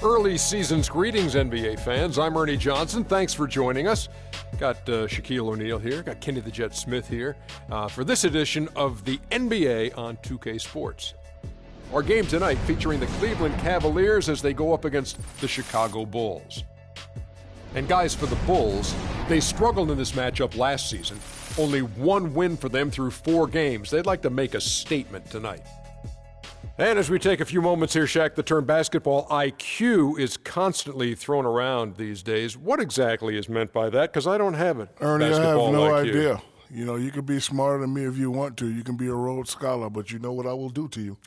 Early season's greetings, NBA fans. I'm Ernie Johnson. Thanks for joining us. Got Shaquille O'Neal here. Got Kenny the Jet Smith here for this edition of the NBA on 2K Sports. Our game tonight featuring the Cleveland Cavaliers as they go up against the Chicago Bulls. And guys, for the Bulls, they struggled in this matchup last season. Only one win for them through 4 games. They'd like to make a statement tonight. And as we take a few moments here, Shaq, the term basketball IQ is constantly thrown around these days. What exactly is meant by that? Because I don't have it. Ernie, I have no IQ. idea. You know, you can be smarter than me if you want to. You can be a Rhodes Scholar, but you know what I will do to you.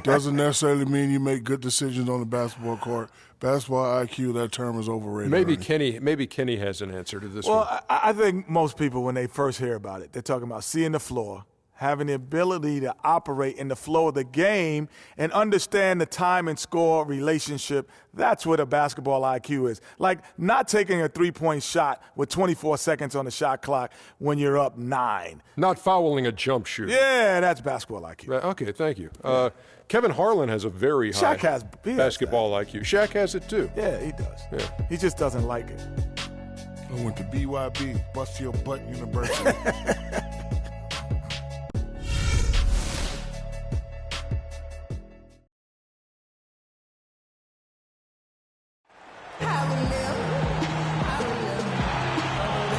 Doesn't necessarily mean you make good decisions on the basketball court. Basketball IQ, that term is overrated. Maybe Kenny has an answer to this one. Well, I think most people, when they first hear about it, they're talking about seeing the floor, having the ability to operate in the flow of the game and understand the time and score relationship. That's what a basketball IQ is. Like not taking a three-point shot with 24 seconds on the shot clock when you're up 9. Not fouling a jump shooter. Yeah, that's basketball IQ. Okay, thank you. Kevin Harlan has a very high basketball IQ. Shaq has it too. Yeah, he does. Yeah. He just doesn't like it. I went to BYB, Bust Your Butt University.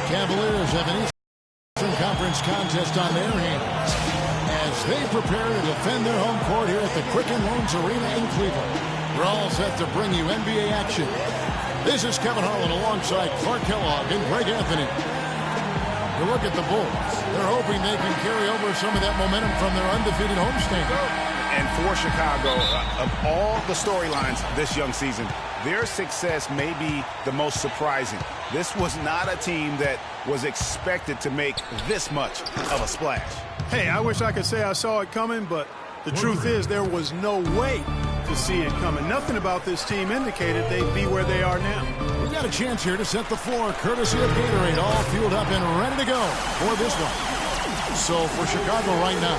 Cavaliers have an Eastern Conference contest on their hands as they prepare to defend their home court here at the Quicken Loans Arena in Cleveland. We're all set to bring you NBA action. This is Kevin Harlan alongside Clark Kellogg and Greg Anthony. You look at the Bulls. They're hoping they can carry over some of that momentum from their undefeated homestand. And for Chicago, of all the storylines this young season, their success may be the most surprising. This was not a team that was expected to make this much of a splash. Hey, I wish I could say I saw it coming, but the truth is there was no way to see it coming. Nothing about this team indicated they'd be where they are now. We've got a chance here to set the floor, courtesy of Gatorade, all fueled up and ready to go for this one. So for Chicago right now,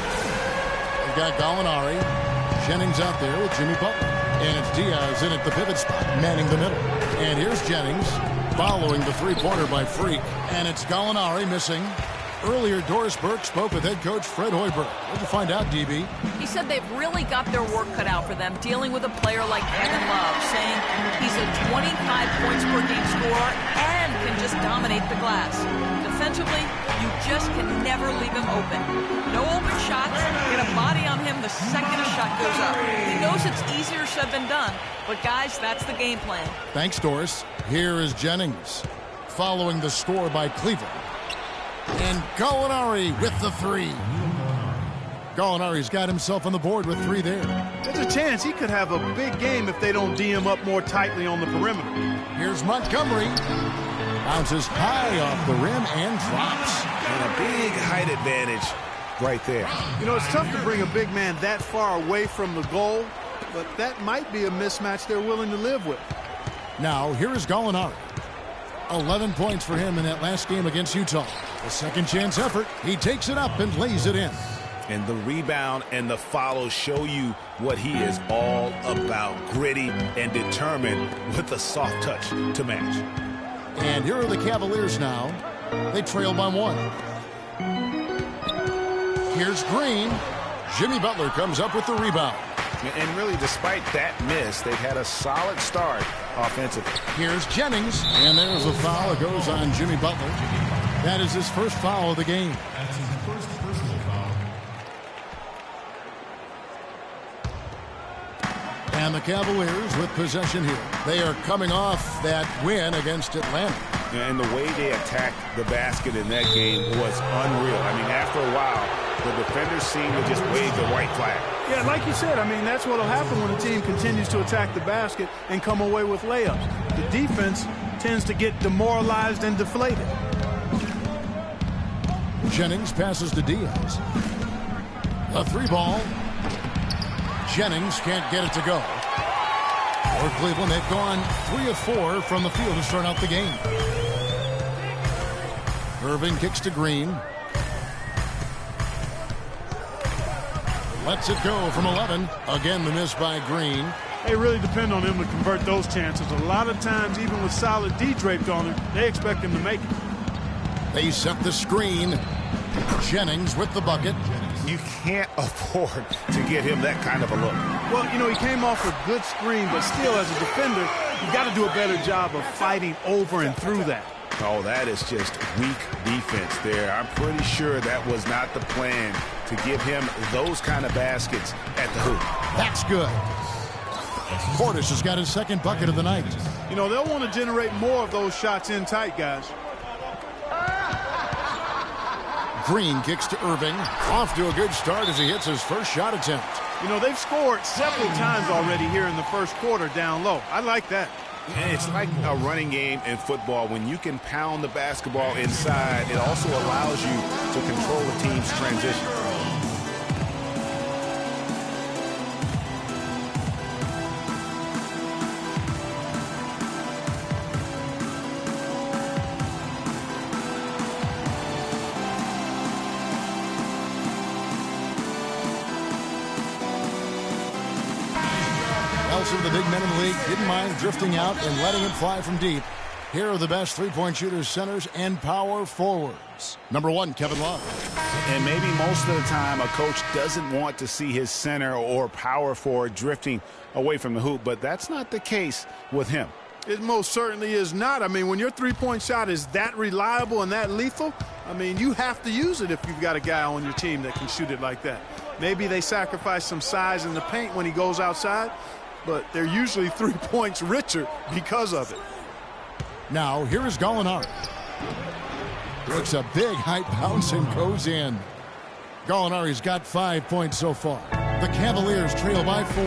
we've got Gallinari, Jennings out there with Jimmy Butler. And it's Diaz in at the pivot spot, manning the middle. And here's Jennings following the three-pointer by Freak. And it's Gallinari missing. Earlier, Doris Burke spoke with head coach Fred Hoiberg. What did you find out, DB? He said they've really got their work cut out for them dealing with a player like Kevin Love, saying he's a 25 points per game scorer and can just dominate the glass. Defensively, you just can never leave him open. No open shots. Get a body on him the second a shot goes up. He knows it's easier said than done, but guys, that's the game plan. Thanks, Doris. Here is Jennings following the score by Cleveland. And Gallinari with the 3. Gallinari's got himself on the board with 3 there. There's a chance he could have a big game if they don't D him up more tightly on the perimeter. Here's Montgomery. Bounces high off the rim and drops. And a big height advantage right there. You know, it's tough to bring a big man that far away from the goal, but that might be a mismatch they're willing to live with. Now, here is Gallinari. 11 points for him in that last game against Utah. A second chance effort. He takes it up and lays it in. And the rebound and the follow show you what he is all about. Gritty and determined with a soft touch to match. And here are the Cavaliers now. They trail by 1. Here's Green. Jimmy Butler comes up with the rebound. And really, despite that miss, they've had a solid start offensively. Here's Jennings. And there's a foul. It goes on Jimmy Butler. That is his first foul of the game. That's his first personal foul. And the Cavaliers with possession here. They are coming off that win against Atlanta. And the way they attacked the basket in that game was unreal. I mean, after a while, the defenders seemed to just wave the white flag. Yeah, like you said, I mean, that's what will happen when a team continues to attack the basket and come away with layups. The defense tends to get demoralized and deflated. Jennings passes to Diaz. A 3-ball. Jennings can't get it to go. For Cleveland, they've gone 3 of 4 from the field to start out the game. Irving kicks to Green. Lets it go from 11. Again, the miss by Green. They really depend on him to convert those chances. A lot of times, even with solid D draped on him, they expect him to make it. They set the screen. Jennings with the bucket. You can't afford to get him that kind of a look. Well, you know, he came off a good screen, but still, as a defender, you got to do a better job of fighting over and through that. Oh, that is just weak defense there. I'm pretty sure that was not the plan to give him those kind of baskets at the hoop. That's good. Portis has got his second bucket of the night. You know, they'll want to generate more of those shots in tight, guys. Green kicks to Irving. Off to a good start as he hits his first shot attempt. You know, they've scored several times already here in the first quarter down low. I like that. It's like a running game in football. When you can pound the basketball inside, it also allows you to control the team's transition. Of the big men in the league didn't mind drifting out and letting it fly from deep. Here are the best three-point shooters, centers, and power forwards. Number 1, Kevin Love. And maybe most of the time a coach doesn't want to see his center or power forward drifting away from the hoop, but that's not the case with him. It most certainly is not. I mean, when your three-point shot is that reliable and that lethal, I mean, you have to use it if you've got a guy on your team that can shoot it like that. Maybe they sacrifice some size in the paint when he goes outside, but they're usually 3 points richer because of it. Now, here is Gallinari. Looks a big height bounce and goes in. Gallinari's got 5 points so far. The Cavaliers trail by 4.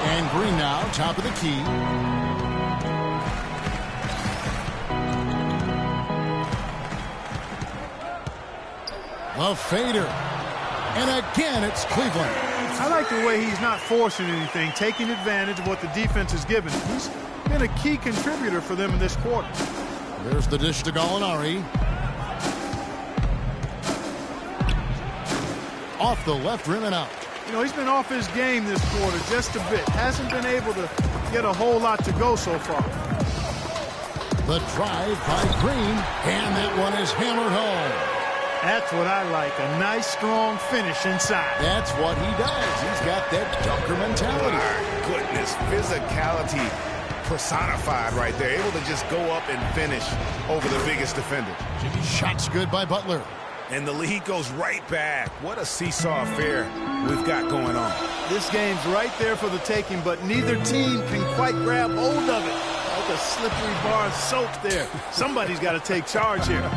And Green now, top of the key. A fader. And again, it's Cleveland. I like the way he's not forcing anything, taking advantage of what the defense has given him. He's been a key contributor for them in this quarter. There's the dish to Gallinari. Off the left rim and out. You know, he's been off his game this quarter just a bit. Hasn't been able to get a whole lot to go so far. The drive by Green, and that one is hammered home. That's what I like, a nice, strong finish inside. That's what he does. He's got that dunker mentality. My goodness, physicality personified right there. Able to just go up and finish over the biggest defender. Shots good by Butler. And the lead goes right back. What a seesaw affair we've got going on. This game's right there for the taking, but neither team can quite grab hold of it. Like a slippery bar of soap there. Somebody's got to take charge here.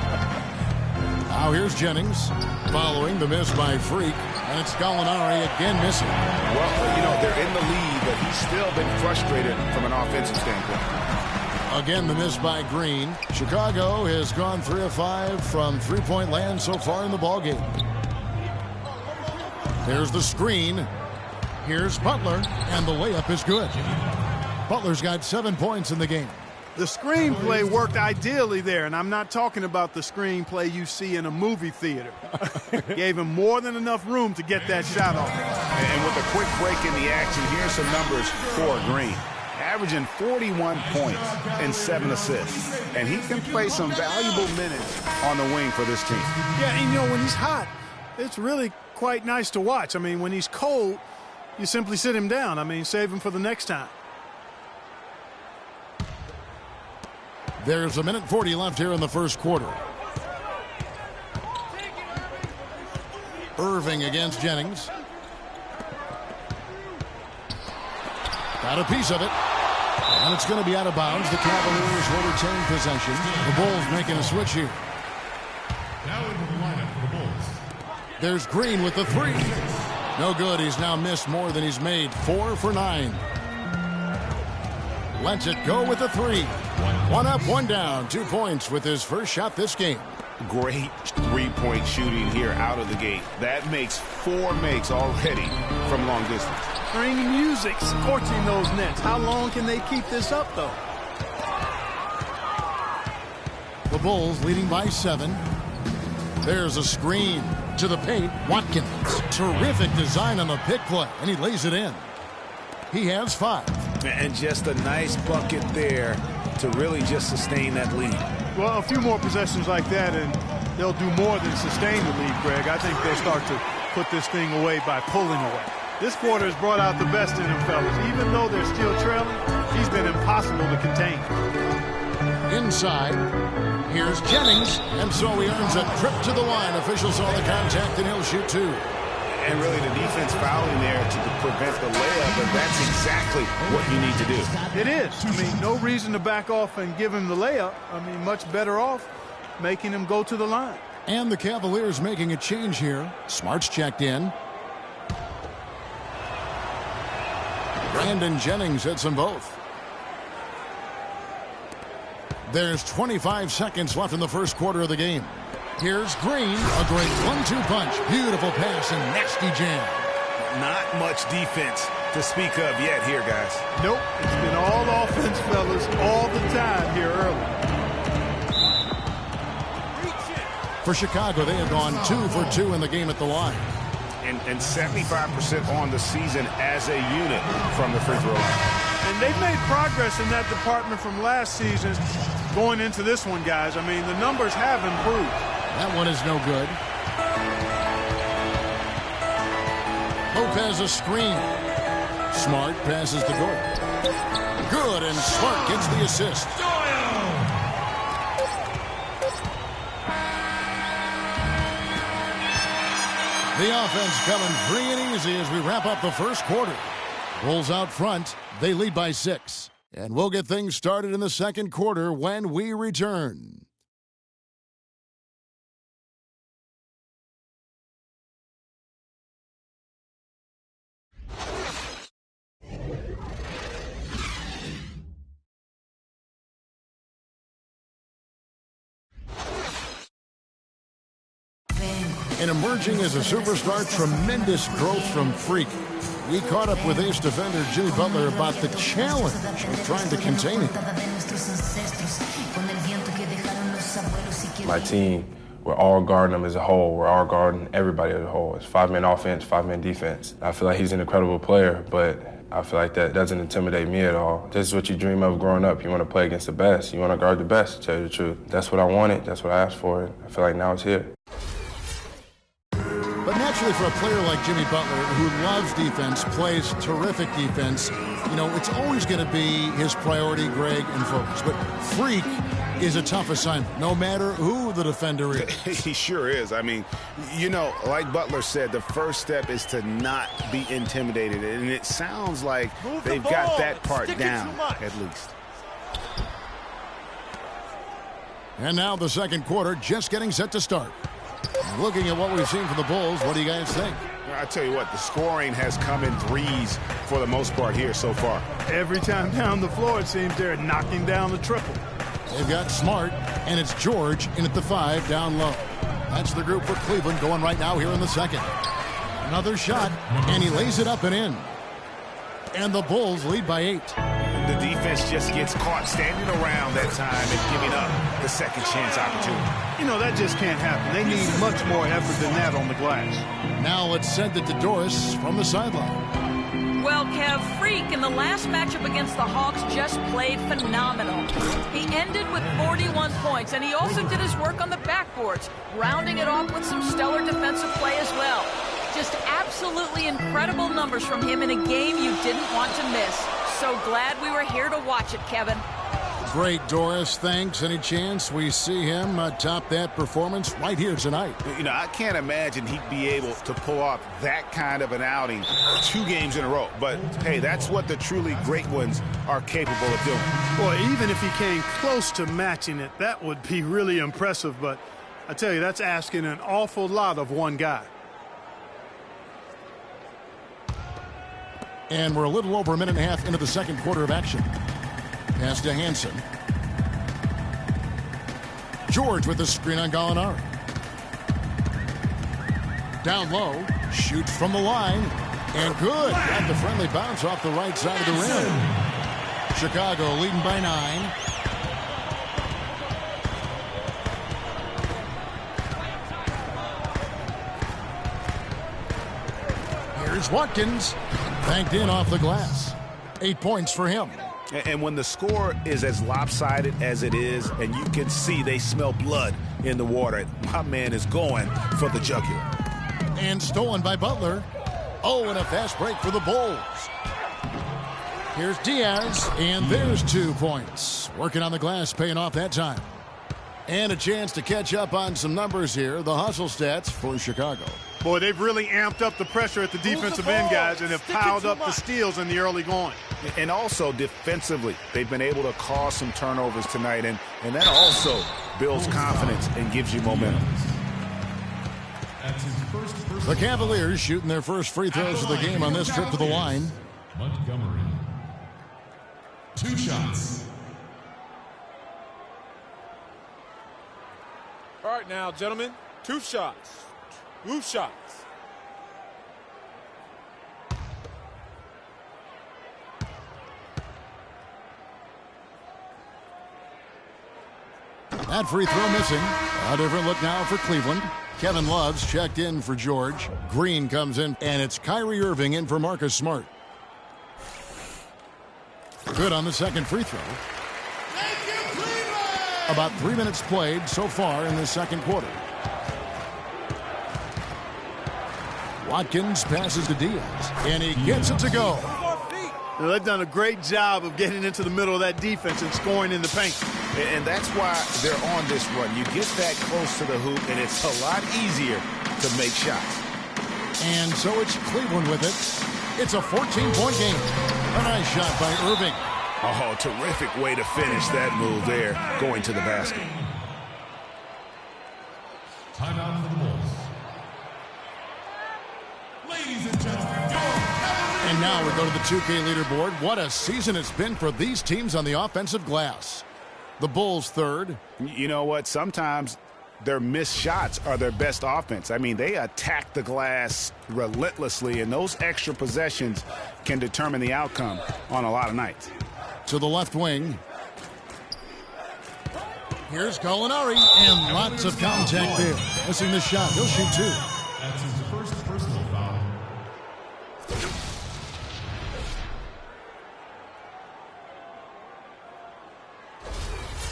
Now here's Jennings following the miss by Freak, and it's Gallinari again missing. Well, you know, they're in the lead, but he's still been frustrated from an offensive standpoint. Again, the miss by Green. Chicago has gone 3 of 5 from three-point land so far in the ballgame. There's the screen. Here's Butler, and the layup is good. Butler's got 7 points in the game. The screenplay worked ideally there, and I'm not talking about the screenplay you see in a movie theater. Gave him more than enough room to get that shot off. And with a quick break in the action, here's some numbers for Green. Averaging 41 points and 7 assists. And he can play some valuable minutes on the wing for this team. Yeah, and you know, when he's hot, it's really quite nice to watch. I mean, when he's cold, you simply sit him down. I mean, save him for the next time. There's 1:40 left here in the first quarter. Irving against Jennings. Got a piece of it. And it's going to be out of bounds. The Cavaliers will retain possession. The Bulls making a switch here. Now into the lineup for the Bulls. There's Green with the 3. No good. He's now missed more than he's made. 4 for 9. Lets it go with the 3. 1 up, 1 down. 2 points with his first shot this game. Great three-point shooting here out of the gate. That makes 4 makes already from long distance. Bring music, scorching those nets. How long can they keep this up, though? The Bulls leading by 7. There's a screen. To the paint, Watkins. Terrific design on the pick play, and he lays it in. He has 5. And just a nice bucket there to really just sustain that lead. Well, a few more possessions like that, and they'll do more than sustain the lead, Greg. I think they'll start to put this thing away by pulling away. This quarter has brought out the best in them, fellas. Even though they're still trailing, he's been impossible to contain. Inside, here's Jennings, and so he earns a trip to the line. Officials saw the contact, and he'll shoot 2. And really the defense fouling there to prevent the layup, but that's exactly what you need to do. It is. I mean, no reason to back off and give him the layup. I mean, much better off making him go to the line. And the Cavaliers making a change here. Smart's checked in. Brandon Jennings hits them both. There's 25 seconds left in the first quarter of the game. Here's Green, a great 1-2 punch. Beautiful pass and nasty jam. Not much defense to speak of yet here, guys. Nope. It's been all offense, fellas, all the time here early. For Chicago, they have gone 2 for 2 in the game at the line. And 75% on the season as a unit from the free throw line. And they've made progress in that department from last season going into this one, guys. I mean, the numbers have improved. That one is no good. Lopez a screen. Smart passes the goal. Good, and Smart gets the assist. The offense coming free and easy as we wrap up the first quarter. Bulls out front. They lead by 6. And we'll get things started in the second quarter when we return. And emerging as a superstar, tremendous growth from Freak. We caught up with ace defender Jimmy Butler about the challenge of trying to contain him. My team, we're all guarding him as a whole. We're all guarding everybody as a whole. It's 5-man offense, 5-man defense. I feel like he's an incredible player, but I feel like that doesn't intimidate me at all. This is what you dream of growing up. You want to play against the best. You want to guard the best, to tell you the truth. That's what I wanted. That's what I asked for. I feel like now it's here. But naturally, for a player like Jimmy Butler, who loves defense, plays terrific defense, you know, it's always going to be his priority, Greg, and focus. But Freak is a tough assignment, no matter who the defender is. He sure is. I mean, you know, like Butler said, the first step is to not be intimidated. And it sounds like they've got that part down, at least. And now the second quarter just getting set to start. Looking at what we've seen from the Bulls, what do you guys think? I tell you what, the scoring has come in threes for the most part here so far. Every time down the floor, it seems they're knocking down the triple. They've got Smart, and it's George in at the 5 down low. That's the group for Cleveland going right now here in the second. Another shot, and he lays it up and in. And the Bulls lead by 8. The defense just gets caught standing around that time and giving up the second chance opportunity. You know, that just can't happen. They need much more effort than that on the glass. Now let's send it to Doris from the sideline. Well, Kev, Freak in the last matchup against the Hawks just played phenomenal. He ended with 41 points, and he also did his work on the backboards, rounding it off with some stellar defensive play as well. Just absolutely incredible numbers from him in a game you didn't want to miss. So glad we were here to watch it, Kevin. Great, Doris. Thanks. Any chance we see him top that performance right here tonight? You know, I can't imagine he'd be able to pull off that kind of an outing 2 games in a row. But, hey, that's what the truly great ones are capable of doing. Boy, even if he came close to matching it, that would be really impressive. But I tell you, that's asking an awful lot of one guy. And we're a little over a minute and a half into the second quarter of action. Pass to Hansen. George with the screen on Gallinari. Down low. Shoots from the line. And good. Got the friendly bounce off the right side of the rim. Chicago leading by 9. Here's Watkins. Banked in off the glass. 8 points for him. And when the score is as lopsided as it is, and you can see they smell blood in the water, my man is going for the jugular. And stolen by Butler. Oh, and a fast break for the Bulls. Here's Diaz, and there's 2 points. Working on the glass, paying off that time. And a chance to catch up on some numbers here. The hustle stats for Chicago. Boy, they've really amped up the pressure at the defensive end, guys, and have piled up the steals in the early going. And also defensively, they've been able to cause some turnovers tonight, and that also builds confidence and gives you momentum. The Cavaliers shooting their first free throws of the game on this trip to the line. Montgomery. 2 shots. All right now, gentlemen, 2 shots. 2 shots. That free throw missing. A different look now for Cleveland. Kevin Love's checked in for George. Green comes in, and it's Kyrie Irving in for Marcus Smart. Good on the second free throw. About 3 minutes played so far in the second quarter. Watkins passes to Diaz, and he gets it to go. Now, they've done a great job of getting into the middle of that defense and scoring in the paint. And that's why they're on this run. You get that close to the hoop, and it's a lot easier to make shots. And so it's Cleveland with it. It's a 14-point game. A nice shot by Irving. Oh, terrific way to finish that move there, going to the basket. Timeout for the Bulls. Ladies and gentlemen, go! And now we go to the 2K leaderboard. What a season it's been for these teams on the offensive glass. The Bulls third. You know what? Sometimes their missed shots are their best offense. I mean, they attack the glass relentlessly, and those extra possessions can determine the outcome on a lot of nights. To the left wing. Here's Gallinari, and lots of contact there. Missing the shot. He'll shoot 2. That's his first personal foul.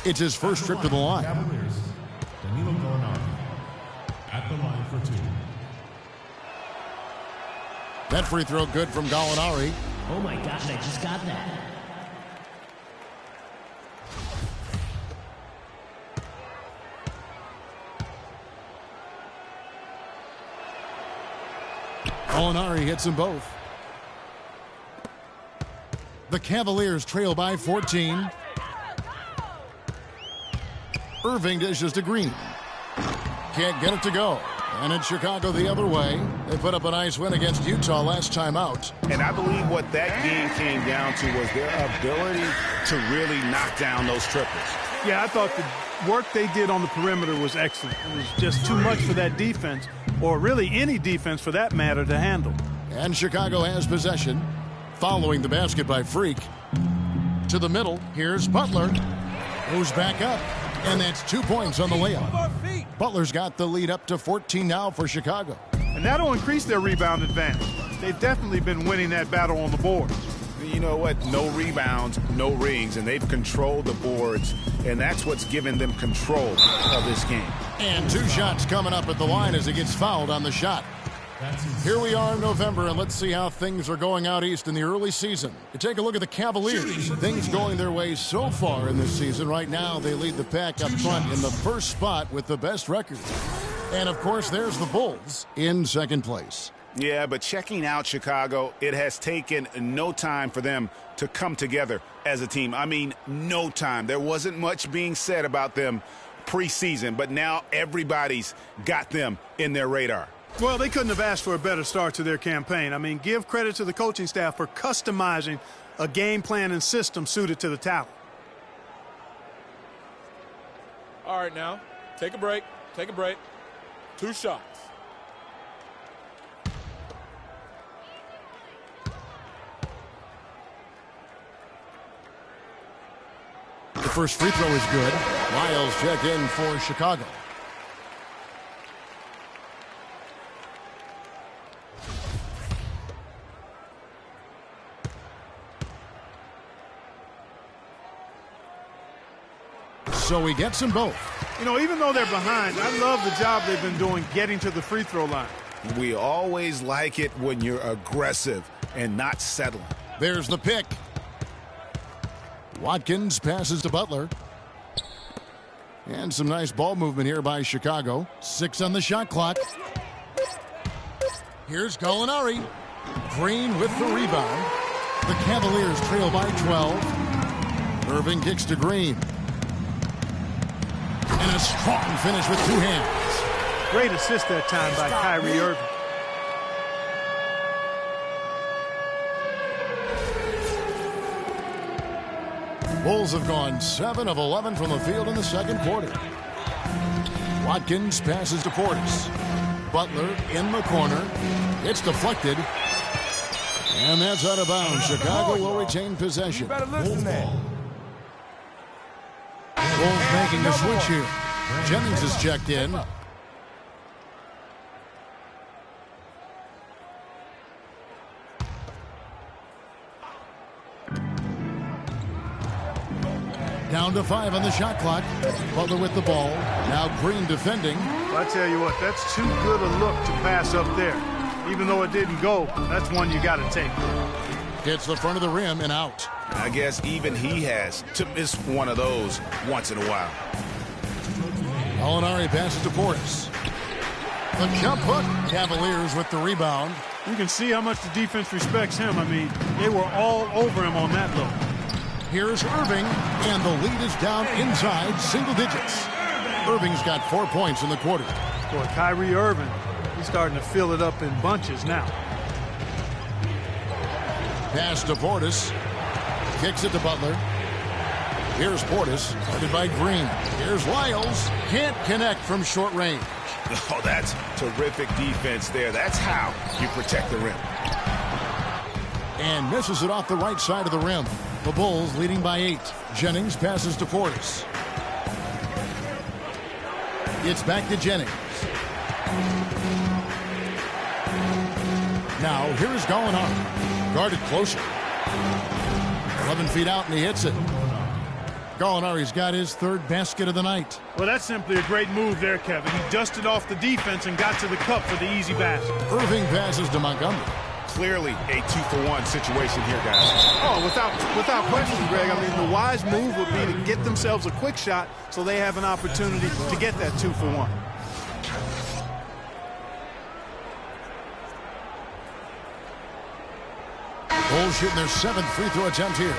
It's his first trip to the line. Cavaliers. Danilo Gallinari at the line for 2. That free throw good from Gallinari. Oh my God, I just got that. Gallinari hits them both. The Cavaliers trail by 14. Irving dishes to Green. Can't get it to go. And it's Chicago the other way. They put up a nice win against Utah last time out. And I believe what that game came down to was their ability to really knock down those triples. Yeah, I thought the work they did on the perimeter was excellent. It was just too much for that defense, or really any defense for that matter, to handle. And Chicago has possession. Following the basket by Freak. To the middle, here's Butler. Goes back up. And that's 2 points on the layup. Butler's got the lead up to 14 now for Chicago. And that'll increase their rebound advantage. They've definitely been winning that battle on the boards. You know what? No rebounds, no rings, and they've controlled the boards, and that's what's given them control of this game. And 2 shots coming up at the line as he gets fouled on the shot. Here we are in November, and let's see how things are going out east in the early season. You take a look at the Cavaliers. Things going their way so far in this season. Right now, they lead the pack up front in the first spot with the best record. And, of course, there's the Bulls in second place. Yeah, but checking out Chicago, it has taken no time for them to come together as a team. I mean, no time. There wasn't much being said about them preseason, but now everybody's got them in their radar. Well, they couldn't have asked for a better start to their campaign. I mean, give credit to the coaching staff for customizing a game plan and system suited to the talent. All right, now, take a break. Take a break. 2 shots. The first free throw is good. Miles check in for Chicago. So he gets them both. You know, even though they're behind, I love the job they've been doing getting to the free throw line. We always like it when you're aggressive and not settling. There's the pick. Watkins passes to Butler. And some nice ball movement here by Chicago. 6 on the shot clock. Here's Gallinari. Green with the rebound. The Cavaliers trail by 12. Irving kicks to Green. And a strong finish with 2 hands. Great assist that time by Kyrie Irving. Bulls have gone 7 of 11 from the field in the second quarter. Watkins passes to Portis. Butler in the corner. It's deflected. And that's out of bounds. Chicago will retain possession. Bulls making a switch here. Jennings is checked in. Down to 5 on the shot clock. Butler with the ball. Now Green defending. Well, I tell you what, that's too good a look to pass up there. Even though it didn't go, that's one you got to take. Hits the front of the rim and out. I guess even he has to miss one of those once in a while. Gallinari passes to Portis. The jump hook. Cavaliers with the rebound. You can see how much the defense respects him. I mean, they were all over him on that look. Here's Irving, and the lead is down inside single digits. Irving's got 4 points in the quarter. Boy, Kyrie Irving, he's starting to fill it up in bunches now. Pass to Portis. Kicks it to Butler. Here's Portis, guarded by Green. Here's Lyles. Can't connect from short range. Oh, that's terrific defense there. That's how you protect the rim. And misses it off the right side of the rim. The Bulls leading by 8. Jennings passes to Portis. It's back to Jennings. Now here is Gallinari. Guarded closer. 11 feet out and he hits it. Gallinari's got his 3rd basket of the night. Well, that's simply a great move there, Kevin. He dusted off the defense and got to the cup for the easy basket. Irving passes to Montgomery. Clearly a 2-for-1 situation here, guys. Oh, without question, Greg. I mean, the wise move would be to get themselves a quick shot so they have an opportunity to get that 2-for-1. Bulls shooting their 7th free throw attempt here.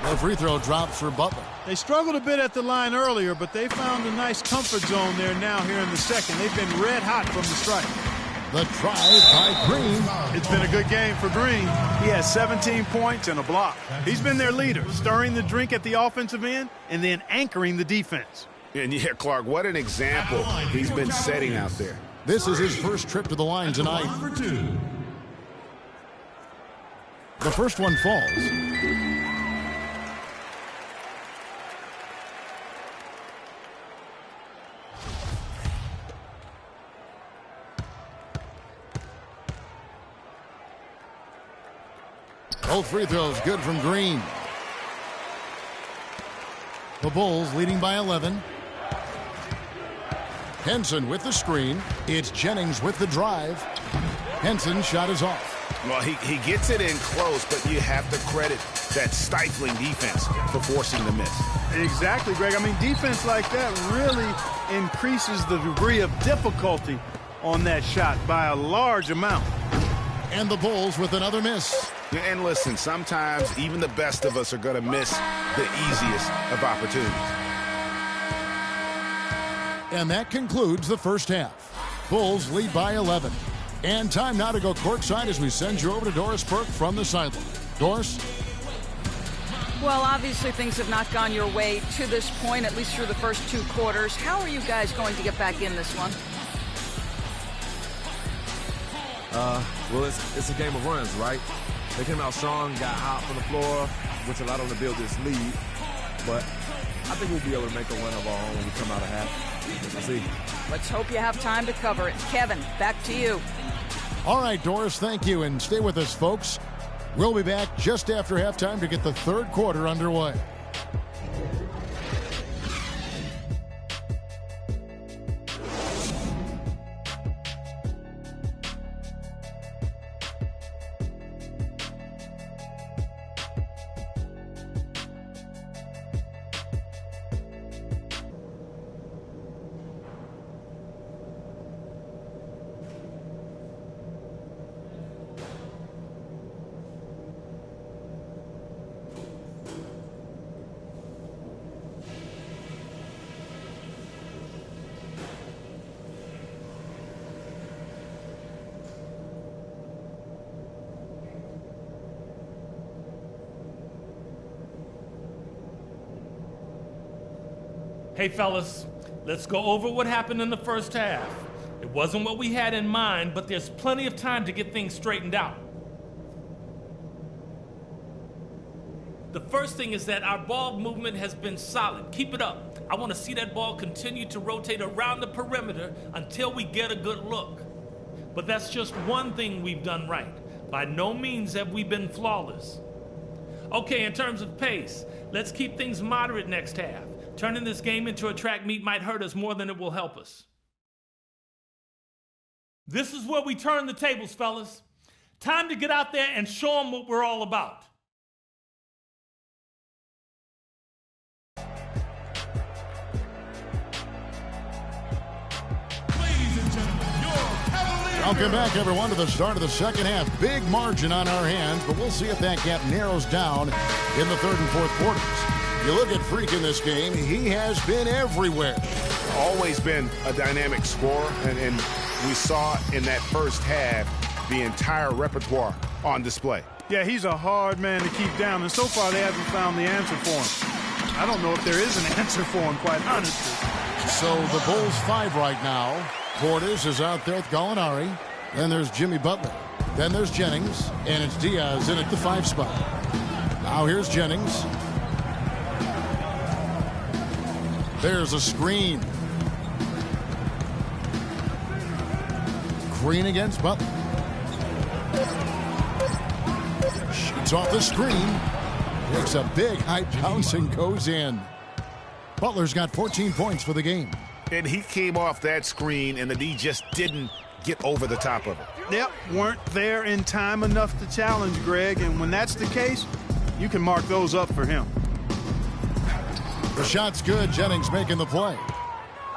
No free throw drops for Butler. They struggled a bit at the line earlier, but they found a nice comfort zone there now here in the second. They've been red hot from the strike. The drive by Green. It's been a good game for Green. He has 17 points and a block. He's been their leader, stirring the drink at the offensive end and then anchoring the defense. And yeah, Clark, what an example he's been setting out there. This is his first trip to the line tonight. The first one falls. Both free throws good from Green. The Bulls leading by 11. Henson with the screen. It's Jennings with the drive. Henson's shot is off. Well, he gets it in close, but you have to credit that stifling defense for forcing the miss. Exactly, Greg. I mean, defense like that really increases the degree of difficulty on that shot by a large amount. And the Bulls with another miss. And listen, sometimes even the best of us are going to miss the easiest of opportunities. And that concludes the first half. Bulls lead by 11. And time now to go courtside as we send you over to Doris Burke from the sideline. Doris? Well, obviously things have not gone your way to this point, at least through the first 2 quarters. How are you guys going to get back in this one? Well, it's a game of runs, right? They came out strong, got hot from the floor, which allowed them to build this lead. But I think we'll be able to make a run of our own when we come out of half. Let's see. Let's hope you have time to cover it. Kevin, back to you. All right, Doris, thank you. And stay with us, folks. We'll be back just after halftime to get the third quarter underway. Hey, fellas, let's go over what happened in the first half. It wasn't what we had in mind, but there's plenty of time to get things straightened out. The first thing is that our ball movement has been solid. Keep it up. I want to see that ball continue to rotate around the perimeter until we get a good look. But that's just one thing we've done right. By no means have we been flawless. Okay, in terms of pace, let's keep things moderate next half. Turning this game into a track meet might hurt us more than it will help us. This is where we turn the tables, fellas. Time to get out there and show them what we're all about. Welcome back, everyone, to the start of the second half. Big margin on our hands, but we'll see if that gap narrows down in the third and fourth quarters. You look at Freak in this game, he has been everywhere. Always been a dynamic scorer, and we saw in that first half the entire repertoire on display. Yeah, he's a hard man to keep down, and so far they haven't found the answer for him. I don't know if there is an answer for him, quite honestly. So the Bulls 5 right now. Portis is out there with Gallinari. Then there's Jimmy Butler. Then there's Jennings. And it's Diaz in at the 5 spot. Now here's Jennings. There's a screen. Green against Butler. Shoots off the screen. Takes a big high bounce and goes in. Butler's got 14 points for the game. And he came off that screen, and the D just didn't get over the top of it. Yep, weren't there in time enough to challenge Greg, and when that's the case, you can mark those up for him. The shot's good. Jennings making the play.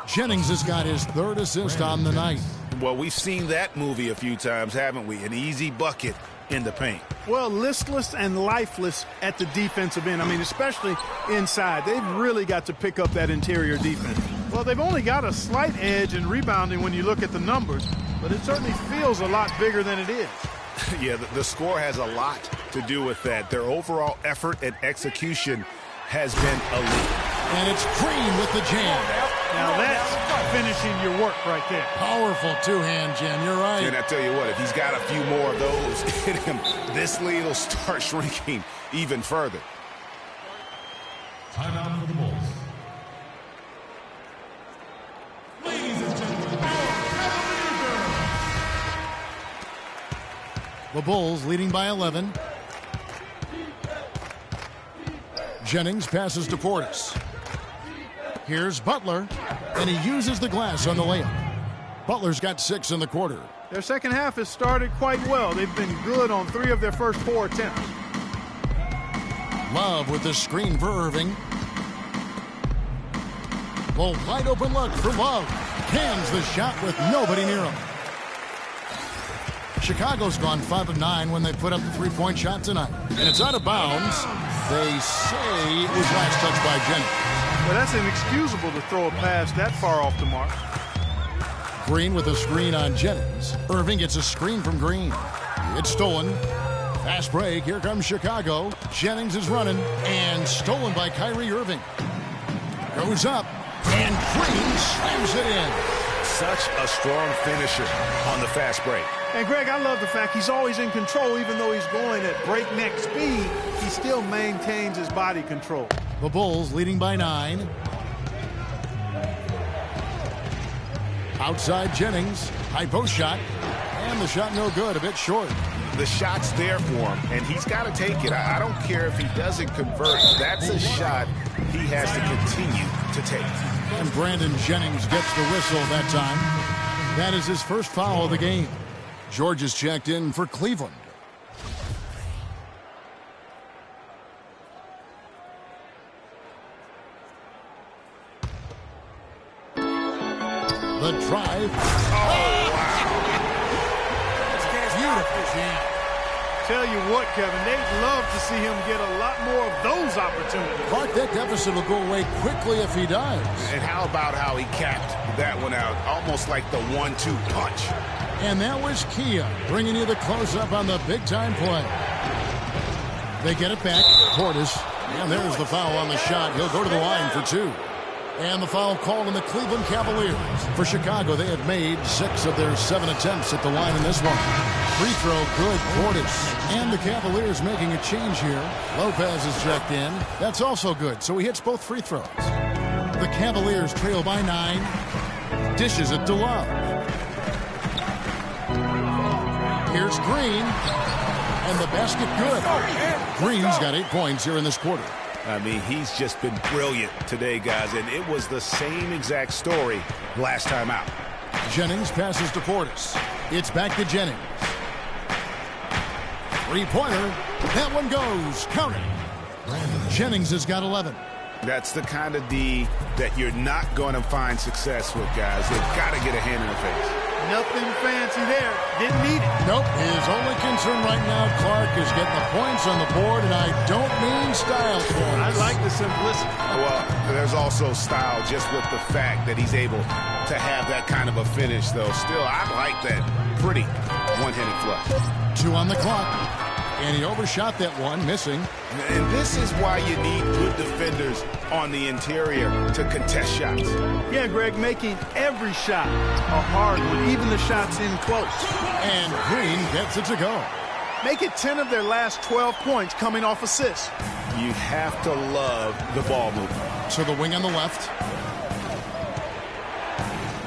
Jennings has got his third assist on the night. Well, we've seen that movie a few times, haven't we? An easy bucket in the paint. Well, listless and lifeless at the defensive end. I mean, especially inside. They've really got to pick up that interior defense. Well, they've only got a slight edge in rebounding when you look at the numbers, but it certainly feels a lot bigger than it is. Yeah, the score has a lot to do with that. Their overall effort and execution has been elite. And it's Green with the jam. Now that's finishing your work right there. Powerful two-hand jam, you're right. And I tell you what, if he's got a few more of those in him, this lead will start shrinking even further. Timeout for the Bulls. Ladies and gentlemen, your Cavalier. The Bulls leading by 11. Jennings passes to Portis. Here's Butler, and he uses the glass on the layup. Butler's got 6 in the quarter. Their second half has started quite well. They've been good on 3 of their first 4 attempts. Love with the screen for Irving. Well, wide open look for Love. Cans the shot with nobody near him. Chicago's gone 5 of 9 when they put up the three-point shot tonight. And it's out of bounds. They say it was last touched by Jennings. Well, that's inexcusable to throw a pass that far off the mark. Green with a screen on Jennings. Irving gets a screen from Green. It's stolen. Fast break. Here comes Chicago. Jennings is running and stolen by Kyrie Irving. Goes up and Green slams it in. Such a strong finisher on the fast break. And Greg, I love the fact he's always in control. Even though he's going at breakneck speed, he still maintains his body control. The Bulls leading by 9. Outside Jennings. High post shot. And the shot no good. A bit short. The shot's there for him, and he's got to take it. I don't care if he doesn't convert. That's a shot he has to continue to take. And Brandon Jennings gets the whistle that time. That is his first foul of the game. George is checked in for Cleveland. The drive. Oh, wow. Beautiful jam. Tell you what, Kevin, they'd love to see him get a lot more of those opportunities. Clark, that deficit will go away quickly if he does. And how about how he capped that one out, almost like the 1-2 punch. And that was Kia bringing you the close-up on the big-time play. They get it back. Portis. And there's the foul on the shot. He'll go to the line for 2. And the foul called on the Cleveland Cavaliers. For Chicago, they have made 6 of their 7 attempts at the line in this one. Free throw, good, Portis. And the Cavaliers making a change here. Lopez is checked in. That's also good, so he hits both free throws. The Cavaliers trail by 9. Dishes it to Love. Here's Green. And the basket good. Green's got 8 points here in this quarter. I mean, he's just been brilliant today, guys, and it was the same exact story last time out. Jennings passes to Portis. It's back to Jennings. Three-pointer. That one goes. Count it. Jennings has got 11. That's the kind of D that you're not going to find success with, guys. They've got to get a hand in the face. Nothing fancy there. Didn't need it. Nope. His only concern right now, Clark, is getting the points on the board, and I don't mean style points. I like the simplicity. Well, there's also style just with the fact that he's able to have that kind of a finish, though. Still, I like that pretty one-handed flush. 2 on the clock. And he overshot that one, missing. And this is why you need good defenders on the interior to contest shots. Yeah, Greg, making every shot a hard one, even the shots in close. And Green gets it to go. Make it 10 of their last 12 points coming off assists. You have to love the ball movement. To the wing on the left.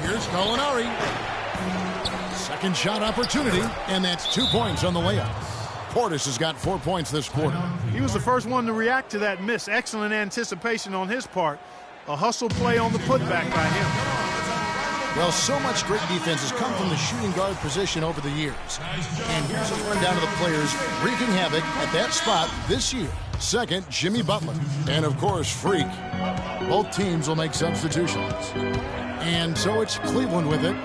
Here's Gallinari. Second shot opportunity, and that's 2 points on the layup. Portis has got 4 points this quarter. He was the first one to react to that miss. Excellent anticipation on his part. A hustle play on the putback by him. Well, so much great defense has come from the shooting guard position over the years. And here's a rundown of the players wreaking havoc at that spot this year. Second, Jimmy Butler. And, of course, Freak. Both teams will make substitutions. And so it's Cleveland with it,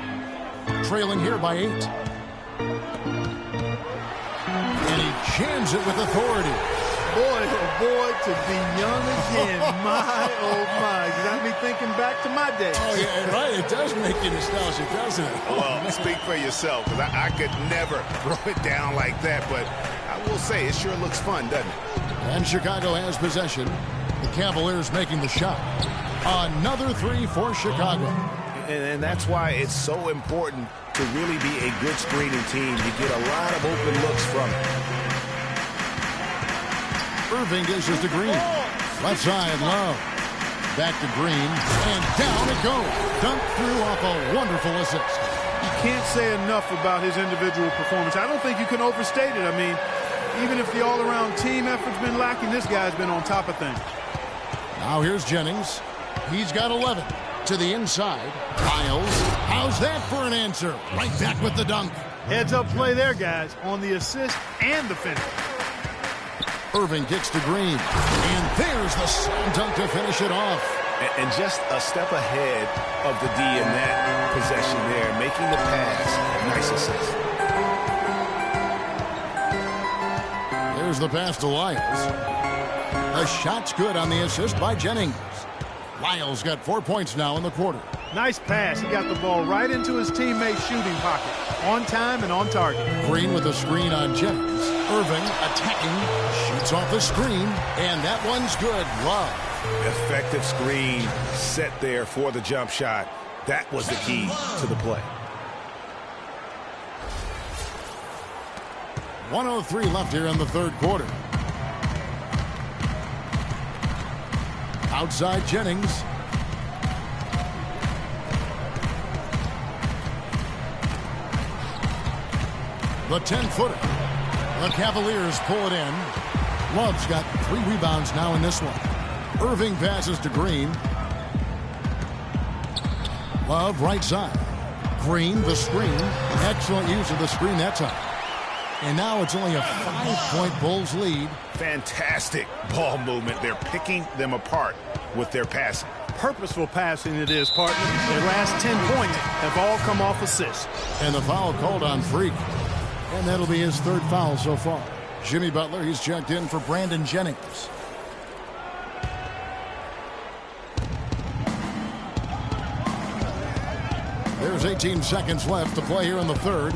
trailing here by 8. And he jams it with authority. Boy, oh boy, to be young again. My, oh my. Got me thinking back to my days. Oh, yeah, right. It does make you nostalgic, doesn't it? Well, speak for yourself, because I could never throw it down like that, but I will say it sure looks fun, doesn't it? And Chicago has possession. The Cavaliers making the shot. Another 3 for Chicago. And that's why it's so important to really be a good screening team. You get a lot of open looks from it. Irving dishes to Green. Left side, Love. Back to Green. And down it goes. Dunked through off a wonderful assist. You can't say enough about his individual performance. I don't think you can overstate it. I mean, even if the all-around team effort's been lacking, this guy's been on top of things. Now here's Jennings. He's got 11. To the inside. Miles. How's that for an answer? Right back with the dunk. Heads-up play there, guys, on the assist and the finish. Irving kicks to Green. And there's the slam dunk to finish it off. And just a step ahead of the D in that possession there, making the pass. Nice assist. There's the pass to Lyles. The shot's good on the assist by Jennings. Lyles got 4 points now in the quarter. Nice pass. He got the ball right into his teammate's shooting pocket. On time and on target. Green with a screen on Jennings. Irving attacking. Shoots off the screen. And that one's good. Love. Effective screen set there for the jump shot. That was the key to the play. 1:03 left here in the third quarter. Outside Jennings. The 10-footer. The Cavaliers pull it in. Love's got 3 rebounds now in this one. Irving passes to Green. Love right side. Green the screen. Excellent use of the screen that time. And now it's only a 5-point Bulls lead. Fantastic ball movement. They're picking them apart with their passing. Purposeful passing it is, partner. Their last 10 points have all come off assists. And the foul called on Freak. And that'll be his 3rd foul so far. Jimmy Butler, he's checked in for Brandon Jennings. There's 18 seconds left to play here in the third.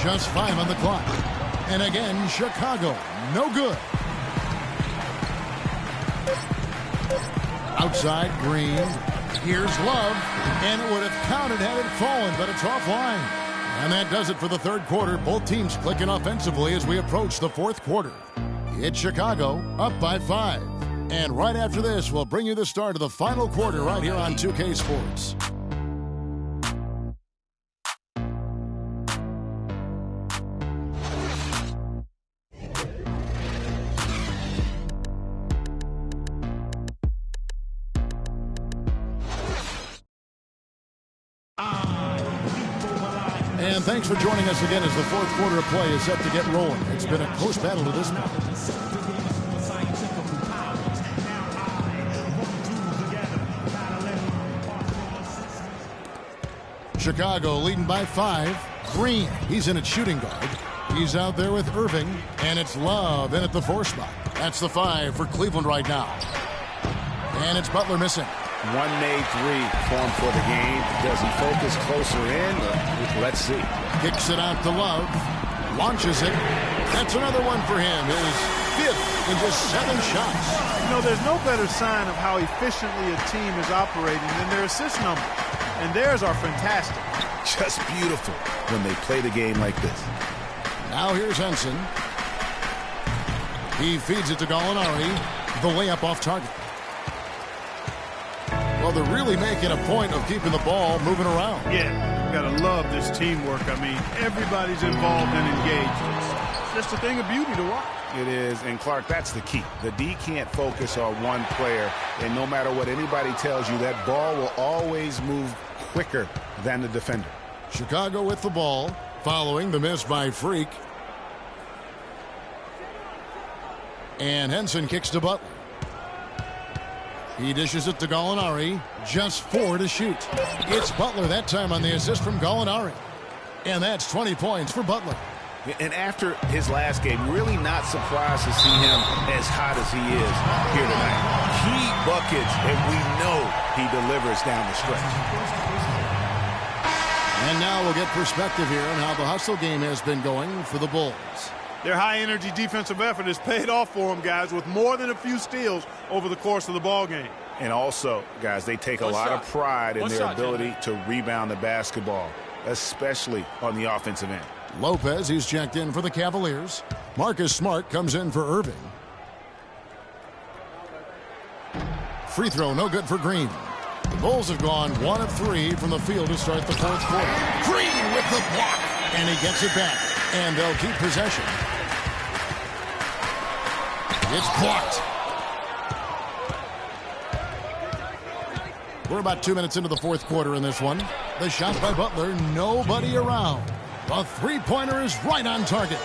Just 5 on the clock. And again, Chicago, no good. Outside, Green. Here's Love. And it would have counted had it fallen, but it's offline. And that does it for the third quarter. Both teams clicking offensively as we approach the fourth quarter. It's Chicago up by 5. And right after this, we'll bring you the start of the final quarter right here on 2K Sports. And thanks for joining us again as the fourth quarter of play is set to get rolling. It's been a close battle to this point. Chicago leading by 5. Green, he's in at shooting guard. He's out there with Irving, and it's Love in at the 4 spot. That's the 5 for Cleveland right now. And it's Butler missing. One made 3 formed for the game. Does he focus closer in? Let's see. Kicks it out to Love. Launches it. That's another one for him. His 5th in just 7 shots. You know, there's no better sign of how efficiently a team is operating than their assist number. And theirs are fantastic. Just beautiful when they play the game like this. Now here's Henson. He feeds it to Gallinari. The layup off target. Well, they're really making a point of keeping the ball moving around. Yeah, you gotta love this teamwork. I mean, everybody's involved and engaged. It's just a thing of beauty to watch. It is, and Clark, that's the key. The D can't focus on one player, and no matter what anybody tells you, that ball will always move quicker than the defender. Chicago with the ball, following the miss by Freak. And Henson kicks to Butler. He dishes it to Gallinari. Just 4 to shoot. It's Butler that time on the assist from Gallinari. And that's 20 points for Butler. And after his last game, really not surprised to see him as hot as he is here tonight. Key buckets, and we know he delivers down the stretch. And now we'll get perspective here on how the hustle game has been going for the Bulls. Their high-energy defensive effort has paid off for them, guys, with more than a few steals over the course of the ball game. And also, guys, they take a lot of pride in their ability to rebound the basketball, especially on the offensive end. Lopez, he's checked in for the Cavaliers. Marcus Smart comes in for Irving. Free throw, no good for Green. The Bulls have gone 1 of 3 from the field to start the fourth quarter. Green with the block, and he gets it back, and they'll keep possession. It's blocked. We're about 2 minutes into the fourth quarter in this one. The shot by Butler, nobody around. The three-pointer is right on target.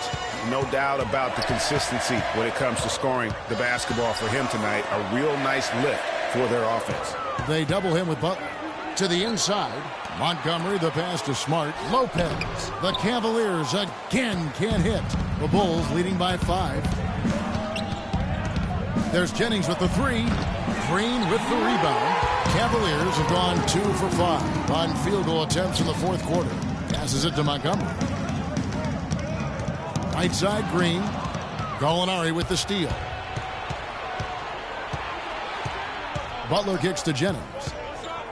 No doubt about the consistency when it comes to scoring the basketball for him tonight. A real nice lift for their offense. They double him with Butler. To the inside, Montgomery, the pass to Smart. Lopez. The Cavaliers again can't hit. The Bulls leading by 5. There's Jennings with the 3. Green with the rebound. Cavaliers have gone 2 for 5 on field goal attempts in the fourth quarter. Passes it to Montgomery. Right side, Green. Gallinari with the steal. Butler kicks to Jennings.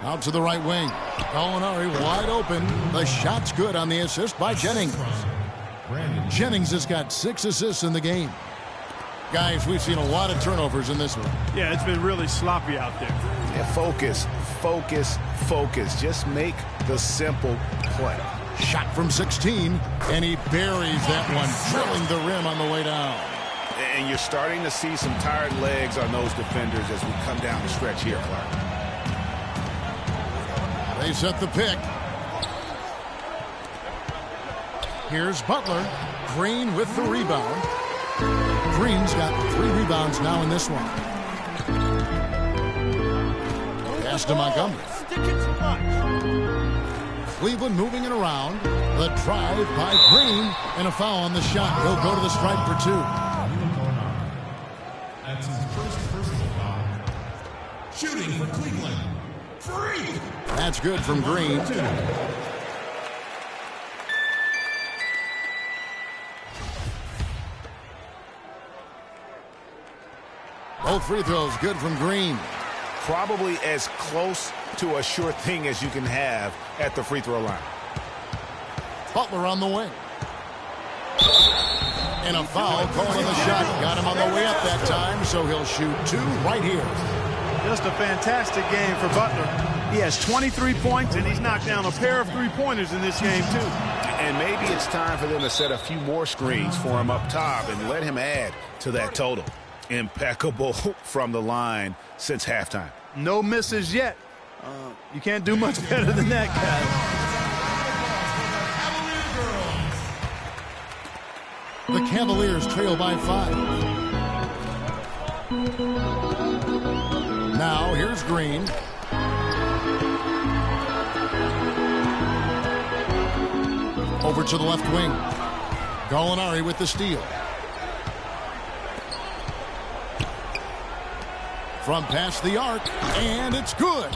Out to the right wing. Gallinari wide open. The shot's good on the assist by Jennings. Jennings has got 6 assists in the game. Guys, we've seen a lot of turnovers in this one. Yeah, it's been really sloppy out there. Yeah, focus, focus, focus. Just make the simple play. Shot from 16, and he buries that one, drilling the rim on the way down. And you're starting to see some tired legs on those defenders as we come down the stretch here, Clark. They set the pick. Here's Butler. Green with the rebound. Green's got 3 rebounds now in this one. Pass to Montgomery. Cleveland moving it around. The drive by Green, and a foul on the shot. He'll go to the stripe for 2. That's his first personal foul. Shooting for Cleveland. Free. That's good from Green. Both free throws good from Green. probably as close to a sure thing as you can have at the free throw line. Butler on the wing. And a foul called on the shot. Got him on the way up that time, so he'll shoot 2 right here. Just a fantastic game for Butler. He has 23 points, and he's knocked down a pair of three-pointers in this game, too. And maybe it's time for them to set a few more screens for him up top and let him add to that total. Impeccable from the line since halftime. No misses yet. You can't do much better than that, guys. The Cavaliers trail by 5. Now here's Green. Over to the left wing. Gallinari with the steal. From past the arc, and it's good.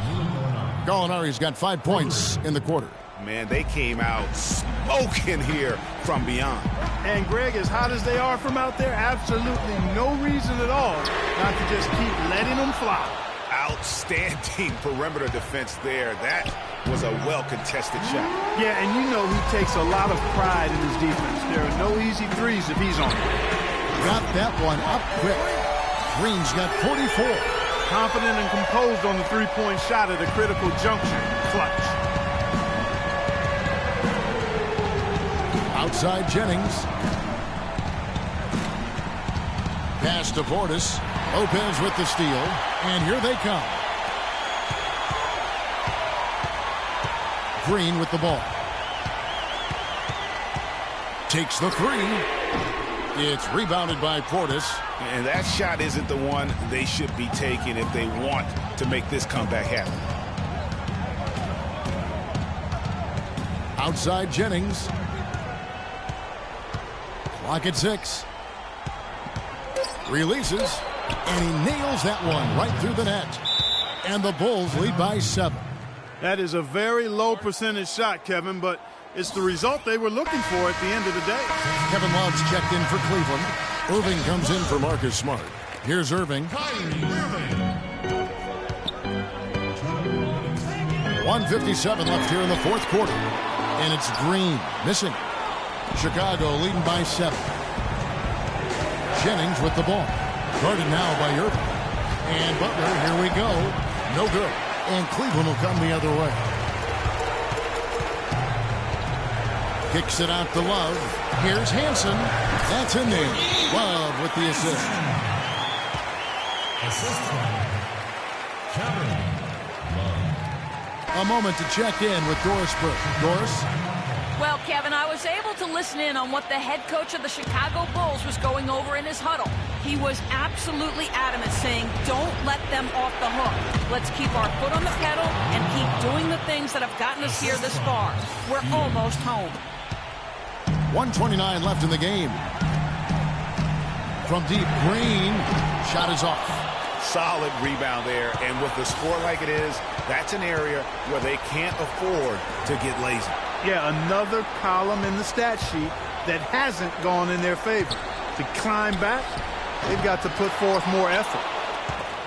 Gallinari's got 5 points in the quarter. Man, they came out smoking here from beyond. And Greg, as hot as they are from out there, absolutely no reason at all not to just keep letting them fly. Outstanding perimeter defense there. That was a well-contested shot. Yeah, and you know he takes a lot of pride in his defense. There are no easy threes if he's on it. Got that one up quick. Green's got 44. Confident and composed on the three-point shot at a critical juncture. Clutch. Outside Jennings. Pass to Portis. Lopez with the steal. And here they come. Green with the ball. Takes the 3. It's rebounded by Portis. And that shot isn't the one they should be taking if they want to make this comeback happen. Outside Jennings. Clock at 6. Releases. And he nails that one right through the net. And the Bulls lead by 7. That is a very low percentage shot, Kevin, but it's the result they were looking for at the end of the day. Kevin Love's checked in for Cleveland. Irving comes in for Marcus Smart. Here's Irving. 1:57 left here in the fourth quarter. And it's Green missing. Chicago leading by 7. Jennings with the ball. Guarded now by Irving. And Butler, here we go. No good. And Cleveland will come the other way. Kicks it out to Love. Here's Hansen. That's in there. Love with the assist. A moment to check in with Doris Burke. Doris? Well, Kevin, I was able to listen in on what the head coach of the Chicago Bulls was going over in his huddle. He was absolutely adamant, saying, don't let them off the hook. Let's keep our foot on the pedal and keep doing the things that have gotten us here this far. We're almost home. 1:29 left in the game. From deep, Green. Shot is off. Solid rebound there, and with the score like it is, that's an area where they can't afford to get lazy. Yeah, another column in the stat sheet that hasn't gone in their favor. To climb back, they've got to put forth more effort.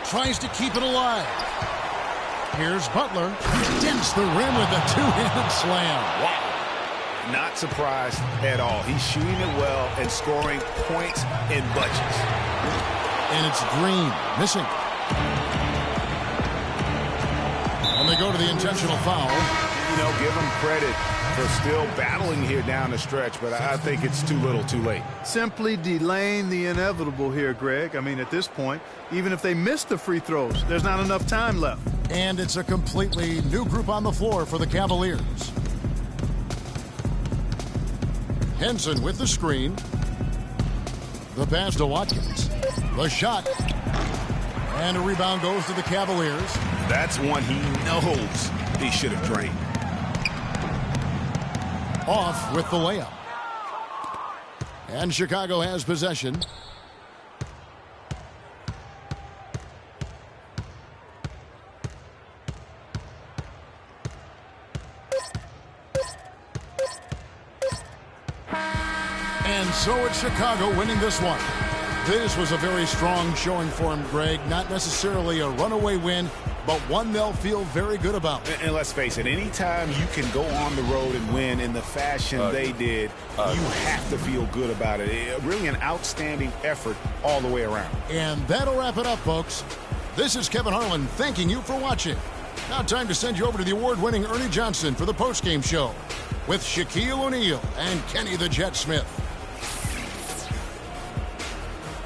Tries to keep it alive. Here's Butler. He dents the rim with a two-handed slam. Wow. Not surprised at all. He's shooting it well and scoring points in bunches. And it's Green missing. And they go to the intentional foul. You know, give him credit for still battling here down the stretch, but I think it's too little too late. Simply delaying the inevitable here, Greg. I mean, at this point, even if they miss the free throws, there's not enough time left. And it's a completely new group on the floor for the Cavaliers. Henson with the screen. The pass to Watkins. The shot. And a rebound goes to the Cavaliers. That's one he knows he should have drained. Off with the layup. And Chicago has possession. And so it's Chicago winning this one. This was a very strong showing for him, Greg. Not necessarily a runaway win, but one they'll feel very good about. And let's face it, anytime you can go on the road and win in the fashion they did, you have to feel good about it. Really an outstanding effort all the way around. And that'll wrap it up, folks. This is Kevin Harlan thanking you for watching. Now time to send you over to the award-winning Ernie Johnson for the postgame show with Shaquille O'Neal and Kenny the Jet Smith.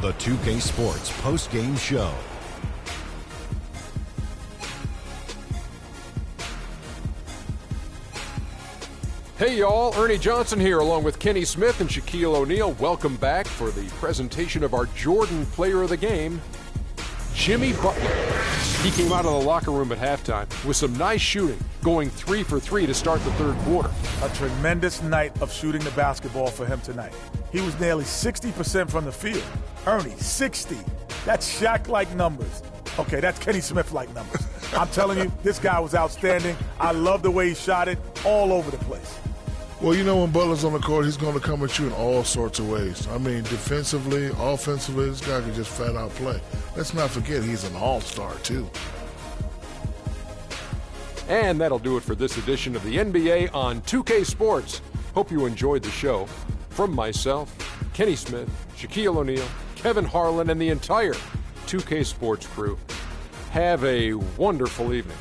The 2K Sports postgame show. Hey y'all, Ernie Johnson here along with Kenny Smith and Shaquille O'Neal. Welcome back for the presentation of our Jordan Player of the Game, Jimmy Butler. He came out of the locker room at halftime with some nice shooting, going 3 for 3 to start the third quarter. A tremendous night of shooting the basketball for him tonight. He was nearly 60% from the field. Ernie, 60. That's Shaq-like numbers. Okay, that's Kenny Smith-like numbers. I'm telling you, this guy was outstanding. I love the way he shot it all over the place. Well, you know, when Butler's on the court, he's going to come at you in all sorts of ways. I mean, defensively, offensively, this guy can just flat out play. Let's not forget he's an all-star, too. And that'll do it for this edition of the NBA on 2K Sports. Hope you enjoyed the show. From myself, Kenny Smith, Shaquille O'Neal, Kevin Harlan, and the entire 2K Sports crew, have a wonderful evening.